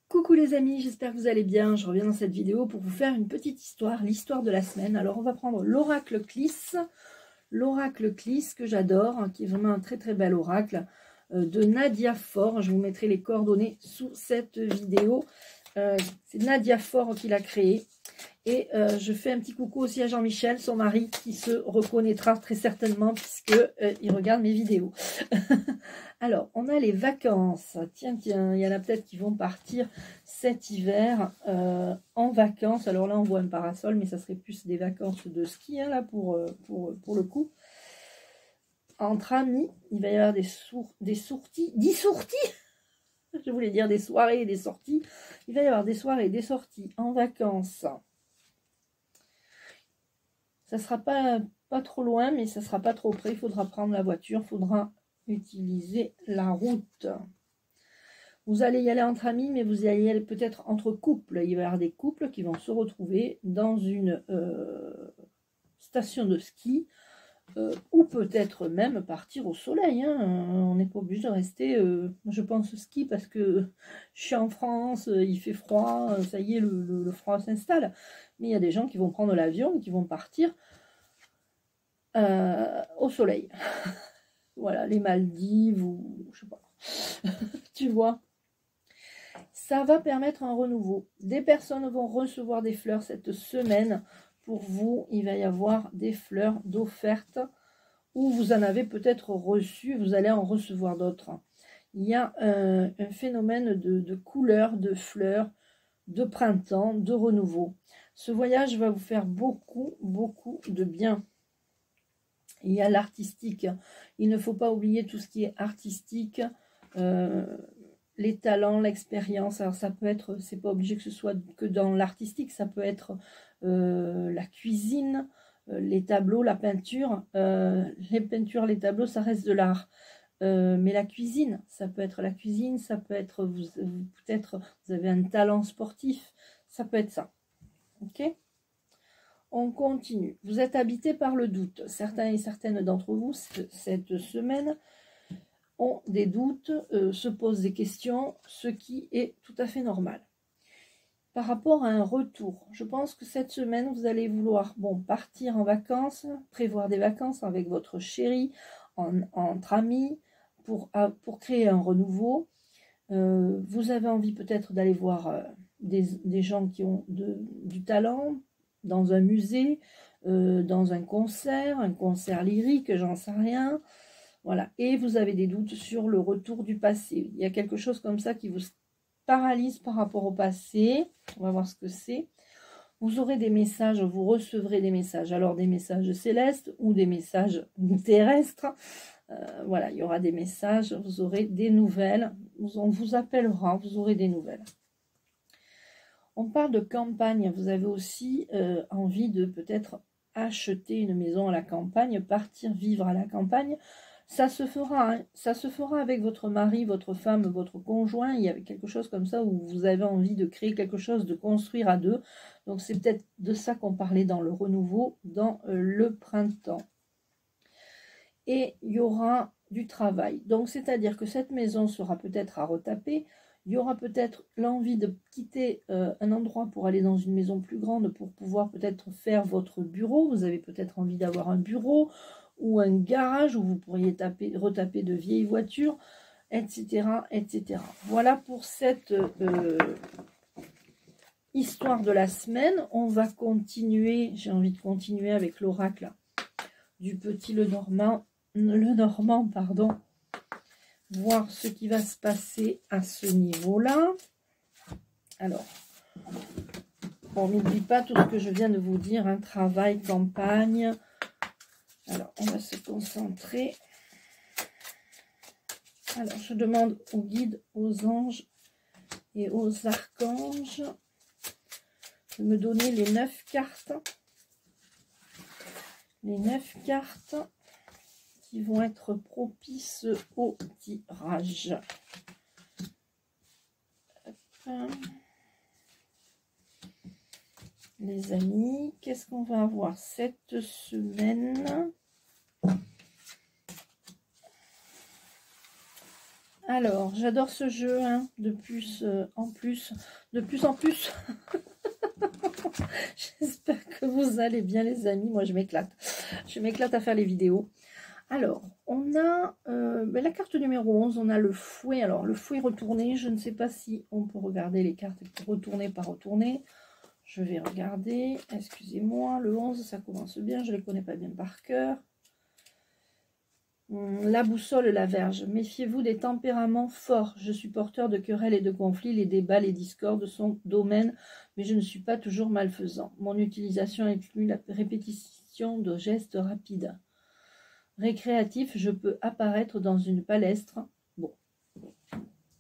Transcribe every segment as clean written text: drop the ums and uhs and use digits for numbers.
Coucou les amis, j'espère que vous allez bien. Je reviens dans cette vidéo pour vous faire une petite histoire, l'histoire de la semaine. Alors on va prendre l'oracle Clis que j'adore, hein, qui est vraiment un très très bel oracle de Nadia Fort. Je vous mettrai les coordonnées sous cette vidéo. C'est Nadia Fort qui l'a créé. Et je fais un petit coucou aussi à Jean-Michel, son mari, qui se reconnaîtra très certainement puisque il regarde mes vidéos. Alors, on a les vacances. Tiens, il y en a peut-être qui vont partir cet hiver en vacances. Alors là, on voit un parasol, mais ça serait plus des vacances de ski, hein, là, pour le coup. Entre amis, il va y avoir des sorties. 10 sorties. Je voulais dire des soirées et des sorties. Il va y avoir des soirées et des sorties en vacances. Ça sera pas trop loin, mais ça sera pas trop près. Il faudra prendre la voiture, il faudra utiliser la route. Vous allez y aller entre amis, mais vous allez y aller peut-être entre couples. Il va y avoir des couples qui vont se retrouver dans une station de ski, ou peut-être même partir au soleil. Hein. On n'est pas obligé de rester, je pense, au ski, parce que je suis en France, il fait froid, ça y est, le froid s'installe. Mais il y a des gens qui vont prendre l'avion et qui vont partir au soleil. Voilà, les Maldives ou je sais pas. Tu vois, ça va permettre un renouveau. Des personnes vont recevoir des fleurs cette semaine. Pour vous, il va y avoir des fleurs d'offerte, ou vous en avez peut-être reçu, vous allez en recevoir d'autres. Il y a un phénomène de couleurs, de fleurs, de printemps, de renouveau. Ce voyage va vous faire beaucoup, beaucoup de bien. Il y a l'artistique. Il ne faut pas oublier tout ce qui est artistique, les talents, l'expérience. Alors ça peut être, c'est pas obligé que ce soit que dans l'artistique, ça peut être la cuisine, les tableaux, la peinture. Les peintures, les tableaux, ça reste de l'art. Mais la cuisine, ça peut être la cuisine, ça peut être, peut-être vous avez un talent sportif, ça peut être ça. Ok ? On continue. Vous êtes habité par le doute. Certains et certaines d'entre vous, cette semaine, ont des doutes, se posent des questions, ce qui est tout à fait normal. Par rapport à un retour, je pense que cette semaine, vous allez vouloir partir en vacances, prévoir des vacances avec votre chéri, entre amis, pour créer un renouveau. Vous avez envie peut-être d'aller voir des gens qui ont du talent, dans un musée, dans un concert lyrique, j'en sais rien. Voilà. Et vous avez des doutes sur le retour du passé. Il y a quelque chose comme ça qui vous paralyse par rapport au passé. On va voir ce que c'est. Vous aurez des messages, vous recevrez des messages. Alors des messages célestes ou des messages terrestres. Voilà, il y aura des messages, vous aurez des nouvelles. On vous appellera, vous aurez des nouvelles. On parle de campagne. Vous avez aussi envie de peut-être acheter une maison à la campagne, partir vivre à la campagne. Ça se fera, hein. Ça se fera avec votre mari, votre femme, votre conjoint. Il y a quelque chose comme ça où vous avez envie de créer quelque chose, de construire à deux. Donc c'est peut-être de ça qu'on parlait dans le renouveau, dans le printemps. Et il y aura du travail. Donc c'est-à-dire que cette maison sera peut-être à retaper. Il y aura peut-être l'envie de quitter un endroit pour aller dans une maison plus grande, pour pouvoir peut-être faire votre bureau. Vous avez peut-être envie d'avoir un bureau ou un garage où vous pourriez retaper de vieilles voitures, etc., etc. Voilà pour cette histoire de la semaine. On va continuer, j'ai envie de continuer avec l'oracle du petit Lenormand, pardon. Voir ce qui va se passer à ce niveau-là. Alors, on n'oublie pas tout ce que je viens de vous dire, un travail, campagne. Alors, on va se concentrer. Alors, je demande aux guides, aux anges et aux archanges de me donner les 9 cartes. Les 9 cartes qui vont être propices au tirage. Les amis, qu'est-ce qu'on va avoir cette semaine? Alors, j'adore ce jeu, hein, de plus en plus. J'espère que vous allez bien, les amis. Moi, je m'éclate. Je m'éclate à faire les vidéos. Alors, on a la carte numéro 11, on a le fouet. Alors, le fouet retourné, je ne sais pas si on peut regarder les cartes retournées par retournées. Je vais regarder, excusez-moi, le 11, ça commence bien, je ne les connais pas bien par cœur. La boussole, la verge. Méfiez-vous des tempéraments forts. Je suis porteur de querelles et de conflits. Les débats, les discordes sont domaine, mais je ne suis pas toujours malfaisant. Mon utilisation inclut la répétition de gestes rapides. Récréatif, je peux apparaître dans une palestre. Bon,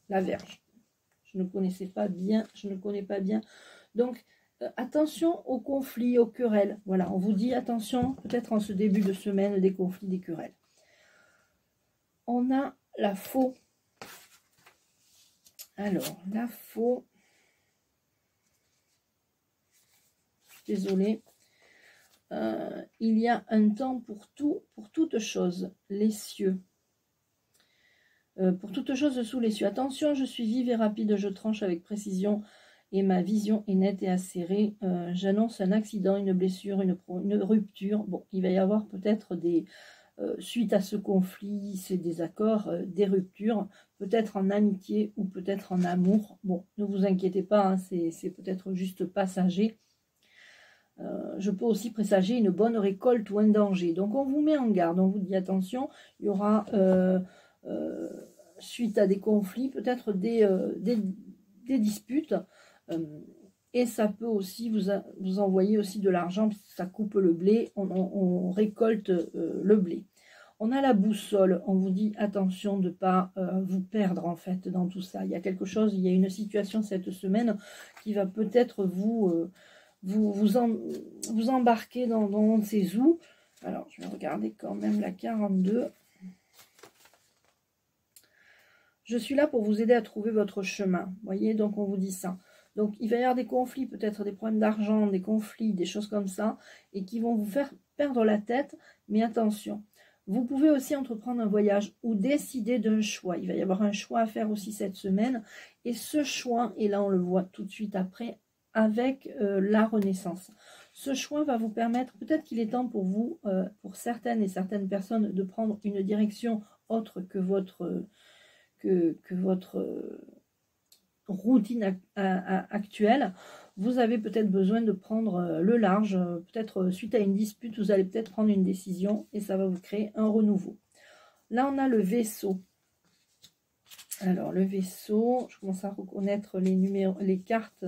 la verge. Je ne connaissais pas bien, je ne connais pas bien. Donc, attention aux conflits, aux querelles. Voilà, on vous dit attention, peut-être en ce début de semaine, des conflits, des querelles. On a la faux. Alors, la faux. Désolée. Il y a un temps pour tout, pour toute chose. Les cieux. Pour toute chose sous les cieux. Attention, je suis vive et rapide, je tranche avec précision et ma vision est nette et acérée. J'annonce un accident, une blessure, une rupture. Bon, il va y avoir peut-être des... suite à ce conflit, ces désaccords, des ruptures, peut-être en amitié ou peut-être en amour. Bon, ne vous inquiétez pas, hein, c'est peut-être juste passager. Je peux aussi présager une bonne récolte ou un danger. Donc on vous met en garde, on vous dit attention, il y aura, suite à des conflits, peut-être des disputes, et ça peut aussi vous envoyer aussi de l'argent, ça coupe le blé, on récolte le blé. On a la boussole, on vous dit attention de ne pas vous perdre en fait dans tout ça. Il y a quelque chose, il y a une situation cette semaine qui va peut-être vous embarquer dans ces eaux. Alors je vais regarder quand même la 42. Je suis là pour vous aider à trouver votre chemin. Vous voyez, donc on vous dit ça. Donc il va y avoir des conflits, peut-être des problèmes d'argent, des conflits, des choses comme ça, et qui vont vous faire perdre la tête, mais attention. Vous pouvez aussi entreprendre un voyage ou décider d'un choix. Il va y avoir un choix à faire aussi cette semaine. Et ce choix, et là on le voit tout de suite après, avec la Renaissance. Ce choix va vous permettre, peut-être qu'il est temps pour vous, pour certaines et certaines personnes, de prendre une direction autre que votre routine actuelle. Vous avez peut-être besoin de prendre le large, peut-être suite à une dispute, vous allez peut-être prendre une décision et ça va vous créer un renouveau. Là, on a le vaisseau. Alors, le vaisseau, je commence à reconnaître les numéros, les cartes,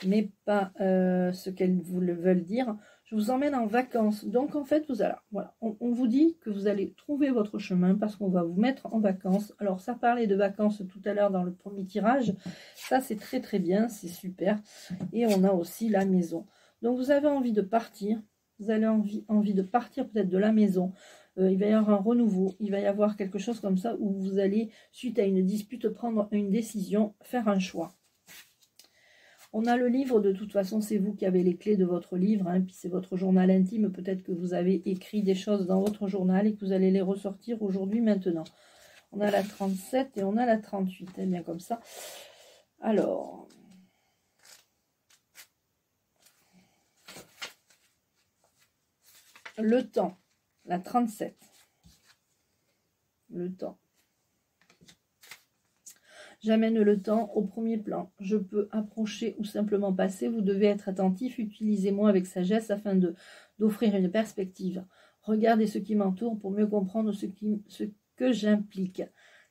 mais pas ce qu'elles veulent dire. Je vous emmène en vacances. Donc, en fait, voilà, on vous dit que vous allez trouver votre chemin parce qu'on va vous mettre en vacances. Alors, ça parlait de vacances tout à l'heure dans le premier tirage. Ça, c'est très, très bien. C'est super. Et on a aussi la maison. Donc, vous avez envie de partir. Vous avez envie de partir peut-être de la maison. Il va y avoir un renouveau. Il va y avoir quelque chose comme ça où vous allez, suite à une dispute, prendre une décision, faire un choix. On a le livre, de toute façon, c'est vous qui avez les clés de votre livre, hein, puis c'est votre journal intime. Peut-être que vous avez écrit des choses dans votre journal et que vous allez les ressortir aujourd'hui, maintenant. On a la 37 et on a la 38, hein, bien comme ça. Alors, le temps, la 37. Le temps. J'amène le temps au premier plan. Je peux approcher ou simplement passer. Vous devez être attentif. Utilisez-moi avec sagesse afin d'offrir une perspective. Regardez ce qui m'entoure pour mieux comprendre ce que j'implique.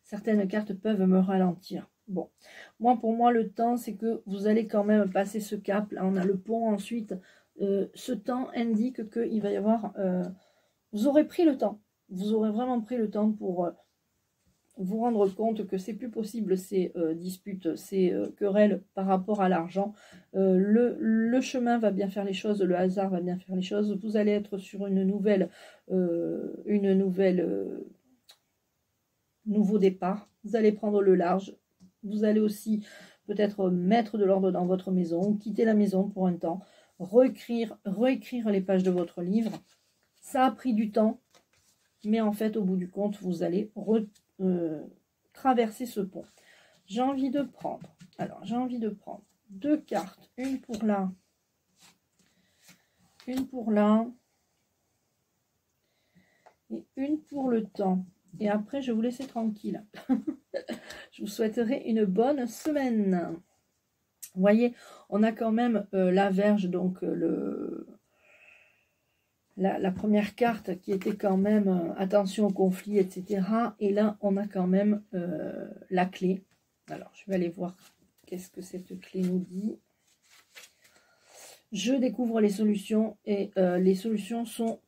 Certaines cartes peuvent me ralentir. Bon, pour moi, le temps, c'est que vous allez quand même passer ce cap. Là, on a le pont ensuite. Ce temps indique qu'il va y avoir... vous aurez pris le temps. Vous aurez vraiment pris le temps pour... vous rendre compte que c'est plus possible ces disputes, ces querelles par rapport à l'argent. Le chemin va bien faire les choses, le hasard va bien faire les choses. Vous allez être sur nouveau départ. Vous allez prendre le large. Vous allez aussi peut-être mettre de l'ordre dans votre maison, quitter la maison pour un temps, réécrire les pages de votre livre. Ça a pris du temps, mais en fait, au bout du compte, vous allez traverser ce pont. J'ai envie de prendre, alors j'ai envie de prendre 2 cartes, une pour là, une pour là, et une pour le temps. Et après, je vais vous laisser tranquille. Je vous souhaiterais une bonne semaine. Vous voyez, on a quand même la Vierge, donc la première carte qui était quand même attention au conflit, etc. Et là, on a quand même la clé. Alors, je vais aller voir qu'est-ce que cette clé nous dit. Je découvre les solutions et les solutions sont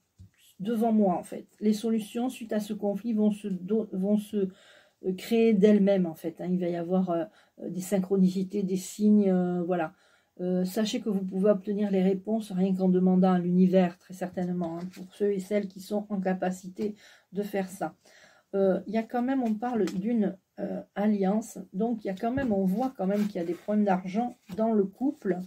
devant moi en fait. Les solutions suite à ce conflit vont se créer d'elles-mêmes en fait. Hein. Il va y avoir des synchronicités, des signes, voilà. Sachez que vous pouvez obtenir les réponses rien qu'en demandant à l'univers, très certainement, hein, pour ceux et celles qui sont en capacité de faire ça. Il y a quand même, on parle d'une alliance, donc il y a quand même, on voit quand même qu'il y a des problèmes d'argent dans le couple.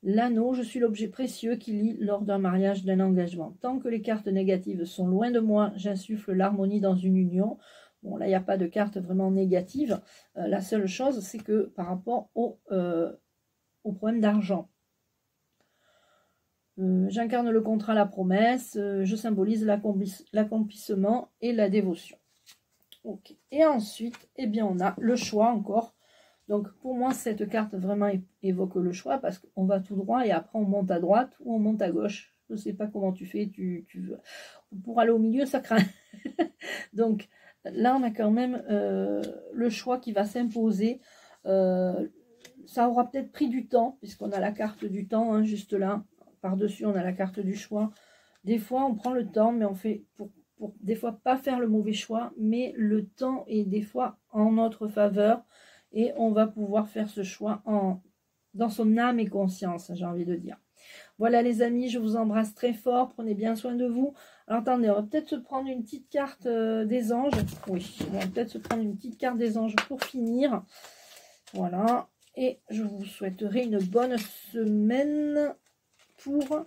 L'anneau, je suis l'objet précieux qui lie lors d'un mariage, d'un engagement. Tant que les cartes négatives sont loin de moi, j'insuffle l'harmonie dans une union. Bon, là, il n'y a pas de carte vraiment négative. La seule chose, c'est que par rapport au problème d'argent, j'incarne le contrat, la promesse, je symbolise l'accomplissement et la dévotion. Ok. Et ensuite, eh bien, on a le choix encore. Donc, pour moi, cette carte vraiment évoque le choix parce qu'on va tout droit et après, on monte à droite ou on monte à gauche. Je ne sais pas comment tu fais. Pour aller au milieu, ça craint. Donc, là, on a quand même le choix qui va s'imposer. Ça aura peut-être pris du temps puisqu'on a la carte du temps, hein, juste là. Par-dessus, on a la carte du choix. Des fois, on prend le temps, mais on fait pour des fois pas faire le mauvais choix, mais le temps est des fois en notre faveur. Et on va pouvoir faire ce choix dans son âme et conscience, j'ai envie de dire. Voilà les amis, je vous embrasse très fort. Prenez bien soin de vous. Alors attendez, on va peut-être se prendre une petite carte des anges. Oui, on va peut-être se prendre une petite carte des anges pour finir. Voilà. Et je vous souhaiterai une bonne semaine pour...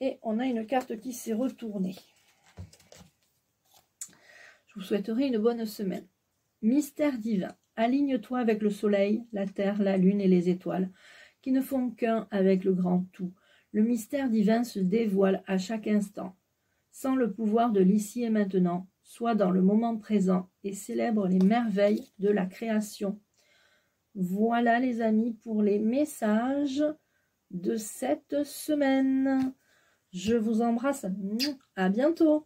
Et on a une carte qui s'est retournée. Je vous souhaiterai une bonne semaine. Mystère divin. Aligne-toi avec le soleil, la terre, la lune et les étoiles, qui ne font qu'un avec le grand tout. Le mystère divin se dévoile à chaque instant. Sens le pouvoir de l'ici et maintenant, sois dans le moment présent et célèbre les merveilles de la création. Voilà les amis pour les messages de cette semaine. Je vous embrasse. À bientôt.